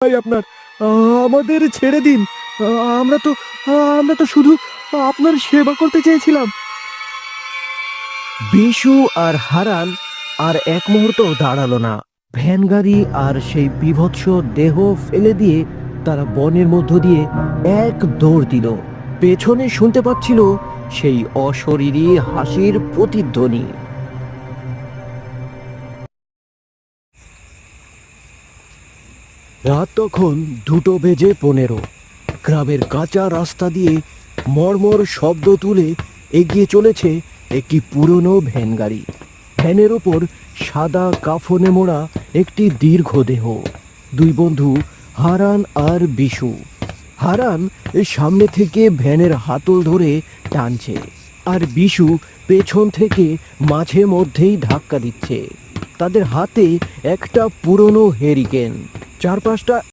ভাই আপনার, আমাদের ছেড়ে দিন। আমরা তো আমরা তো শুধু আপনার সেবা করতে চেয়েছিলাম। বিশু আর হারান আর এক মুহূর্ত দাঁড়ালো না। ভ্যান গাড়ি আর সেই বীভৎস দেহ ফেলে দিয়ে তারা বনের মধ্য দিয়ে এক দৌড় দিল। পেছনে শুনতে পাচ্ছিল সেই অশরীরী হাসির প্রতিধ্বনি। রাত তখন 2:15। গ্রামের কাঁচা রাস্তা দিয়ে মর্মর শব্দ তুলে এগিয়ে চলেছে একটি পুরনো ভ্যান গাড়ি। ভ্যানের ওপর সাদা কাফনে মোড়া একটি দীর্ঘ দেহ। দুই বন্ধু, হারান আর বিশু। হারান সামনে থেকে ভ্যানের হাতল ধরে টানছে, আর বিশু পেছন থেকে মাঝে মধ্যেই ধাক্কা দিচ্ছে। তাদের হাতে একটা পুরনো হেরিকেন। চারপাশটা